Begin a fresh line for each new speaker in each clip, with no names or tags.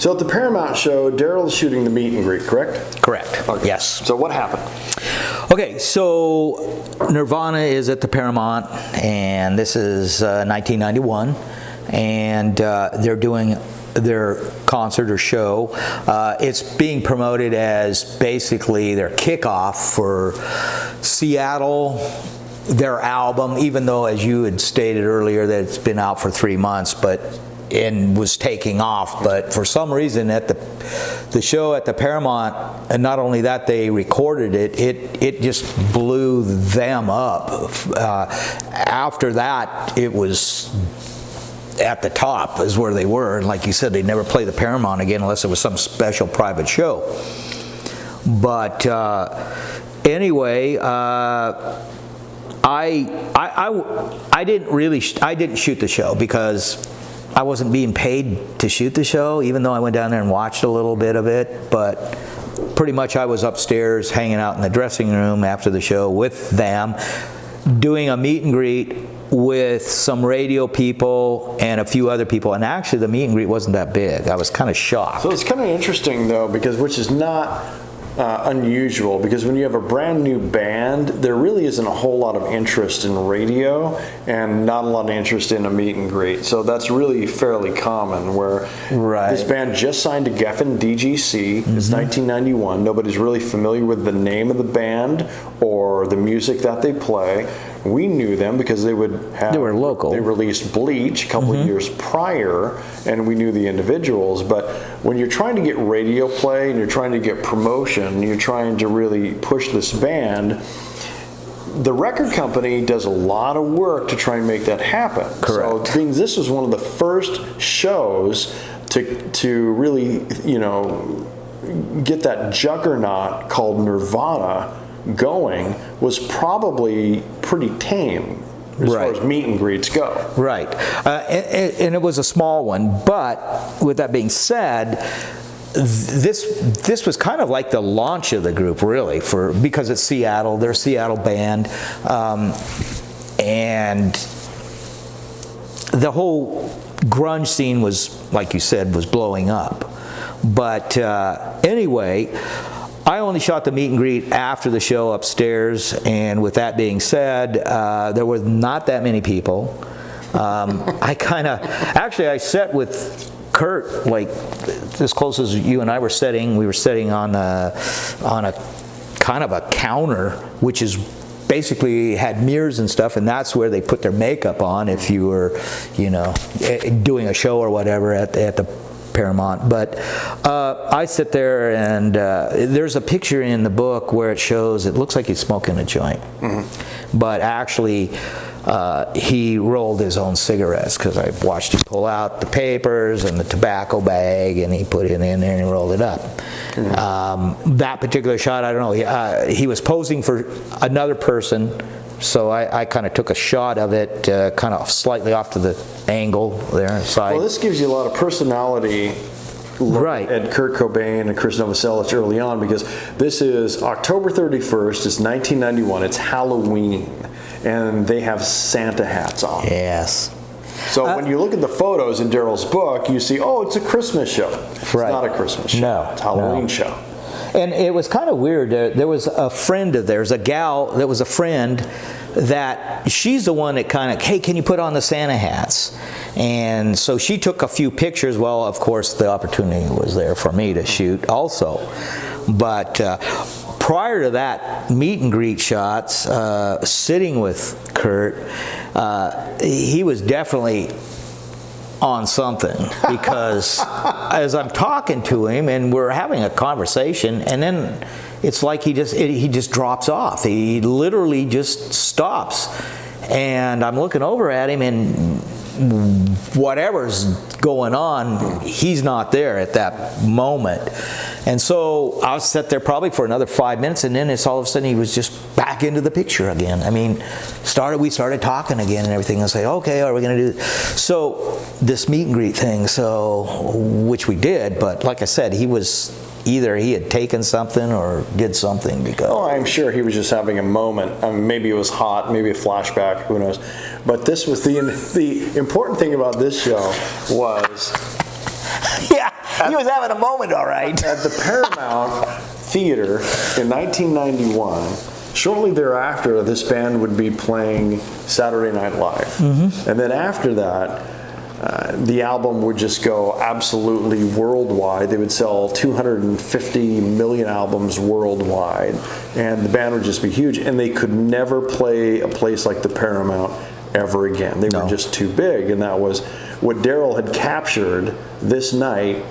So at the Paramount show, Darrell's shooting the meet and greet, correct?
Correct.
Okay.
Yes.
So what happened?
Okay, so Nirvana is at the Paramount, and this is 1991, and they're doing their concert or show. It's being promoted as basically their kickoff for Seattle, their album, even though, as you had stated earlier, that it's been out for 3 months, and was taking off, but for some reason at the show at the Paramount, and not only that, they recorded it just blew them up. After that, it was at the top is where they were, and like you said, they'd never play the Paramount again unless it was some special private show. But anyway, I didn't shoot the show because I wasn't being paid to shoot the show, even though I went down there and watched a little bit of it. But pretty much I was upstairs hanging out in the dressing room after the show with them, doing a meet and greet with some radio people and a few other people. And actually the meet and greet wasn't that big. I was kind of shocked.
So it's kind of interesting though, because which is not unusual, because when you have a brand new band, there really isn't a whole lot of interest in radio and not a lot of interest in a meet and greet. So that's really fairly common, where this band just signed to Geffen DGC. It's 1991. Nobody's really familiar with the name of the band or the music that they play. We knew them because they were local. They released Bleach a couple of years prior, and we knew the individuals. But when you're trying to get radio play and you're trying to get promotion, you're trying to really push this band, the record company does a lot of work to try and make that happen.
Correct.
So being this was one of the first shows to really, get that juggernaut called Nirvana going, was probably pretty tame as far as meet and greets go. Right.
And it was a small one, but with that being said, this was kind of like the launch of the group, really, because it's Seattle, they're a Seattle band, and the whole grunge scene was, like you said, was blowing up. But anyway, I only shot the meet and greet after the show upstairs, and with that being said, there were not that many people. I sat with Kurt like as close as you and I were sitting. We were sitting on a kind of a counter, which is basically had mirrors and stuff, and that's where they put their makeup on if you were, doing a show or whatever at the Paramount. But I sit there, and there's a picture in the book where it looks like he's smoking a joint, but actually he rolled his own cigarettes, because I watched him pull out the papers and the tobacco bag, and he put it in there and he rolled it up. That particular shot, I don't know, he was posing for another person, so I kind of took a shot of it, kind of slightly off to the angle there side.
Well, this gives you a lot of personality at Kurt Cobain and Chris Novoselic early on, because this is October 31st, it's 1991, it's Halloween, and they have Santa hats on.
Yes.
So when you look at the photos in Darrell's book, you see, it's a Christmas show. It's not a Christmas show.
No,
it's a Halloween show.
And it was kind of weird. There was a friend of theirs, a gal that was a friend, that she's the one that kind of, hey, can you put on the Santa hats? And so she took a few pictures. Well, of course, the opportunity was there for me to shoot also. But prior to that meet and greet shots, sitting with Kurt, he was definitely on something, because as I'm talking to him and we're having a conversation, and then it's like he just drops off. He literally just stops, and I'm looking over at him, and whatever's going on, he's not there at that moment. And so I was sat there probably for another 5 minutes, and then it's all of a sudden he was just back into the picture again. I mean, we started talking again and everything, and say, okay, are we going to do this? So this meet and greet thing, which we did, but like I said, either he had taken something or did something, because
I'm sure he was just having a moment. Maybe it was hot, maybe a flashback, who knows. But this was the important thing about this show was
He was having a moment, all right.
At the Paramount Theatre in 1991, shortly thereafter, this band would be playing Saturday Night Live. And then after that, the album would just go absolutely worldwide. They would sell 250 million albums worldwide, and the band would just be huge. And they could never play a place like the Paramount ever again. They were just too big, and that was what Darrell had captured this night,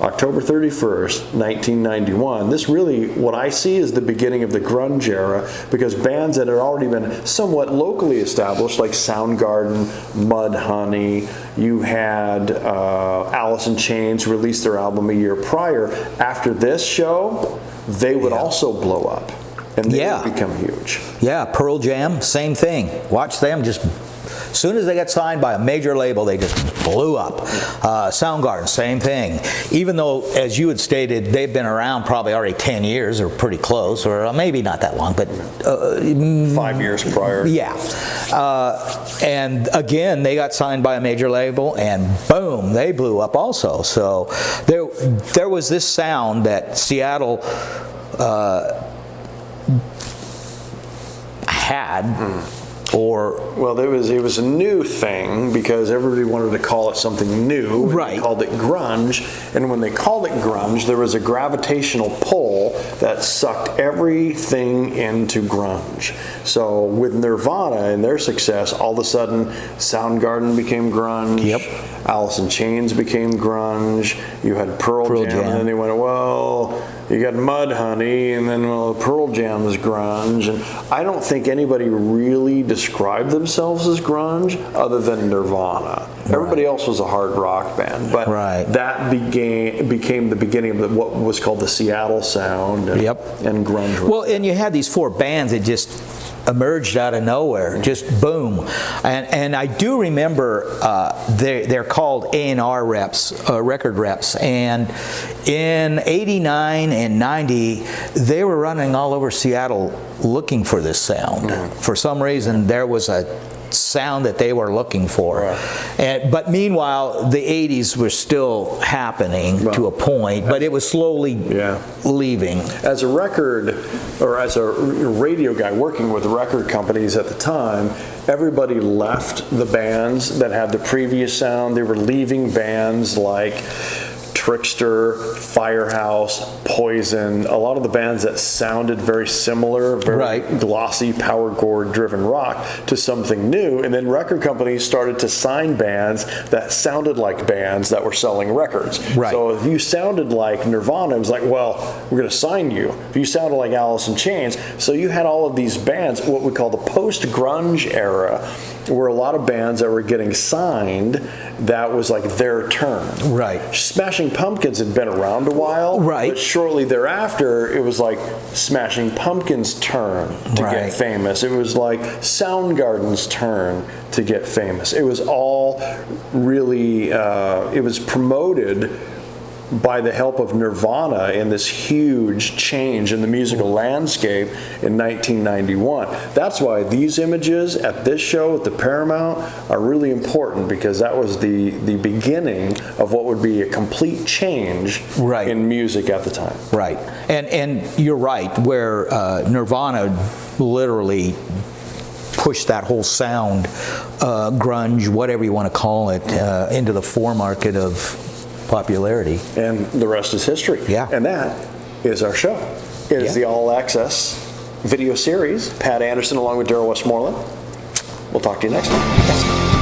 October 31st, 1991. This really, what I see, is the beginning of the grunge era, because bands that had already been somewhat locally established, like Soundgarden, Mudhoney, you had Alice in Chains released their album a year prior. After this show, they would also blow up, and they would become huge.
Yeah, Pearl Jam, same thing. Watch them just... As soon as they got signed by a major label, they just blew up. Soundgarden, same thing. Even though, as you had stated, they've been around probably already 10 years or pretty close, or maybe not that long, but...
5 years prior.
Yeah. And again, they got signed by a major label, and boom, they blew up also. So there was this sound that Seattle had...
Well, it was a new thing because everybody wanted to call it something new.
Right.
They called it grunge, and when they called it grunge, there was a gravitational pull that sucked everything into grunge. So with Nirvana and their success, all of a sudden Soundgarden became grunge.
Yep.
Alice in Chains became grunge. You had Pearl Jam, and then they went, well, you got Mudhoney, and then, well, Pearl Jam is grunge. And I don't think anybody really described themselves as grunge other than Nirvana. Everybody else was a hard rock band, but that became the beginning of what was called the Seattle sound and grunge rock.
Well, and you had these four bands that just emerged out of nowhere, just boom. And I do remember they're called A&R reps, record reps, and in 89 and 90 they were running all over Seattle looking for this sound. For some reason there was a sound that they were looking for. But meanwhile, the 80s were still happening to a point, but it was slowly leaving.
As a record, or as a radio guy working with record companies at the time, everybody left the bands that had the previous sound. They were leaving bands like Trickster, Firehouse, Poison, a lot of the bands that sounded very similar, very glossy, power chord driven rock, to something new. And then record companies started to sign bands that sounded like bands that were selling records. So if you sounded like Nirvana, it was like, well, we're going to sign you. If you sounded like Alice in Chains, so you had all of these bands, what we call the post-grunge era, were a lot of bands that were getting signed that was like their turn. Smashing Pumpkins had been around a while, but shortly thereafter it was like Smashing Pumpkins' turn to get famous. It was like Soundgarden's turn to get famous. It was all really, it was promoted by the help of Nirvana in this huge change in the musical landscape in 1991. That's why these images at this show at the Paramount are really important, because that was the beginning of what would be a complete change in music at the time.
And you're right, where Nirvana literally pushed that whole sound, grunge, whatever you want to call it, into the foremarket of popularity.
And the rest is history. And that is our show. It is the All Access video series. Pat Anderson along with Darrell Westmoreland. We'll talk to you next time.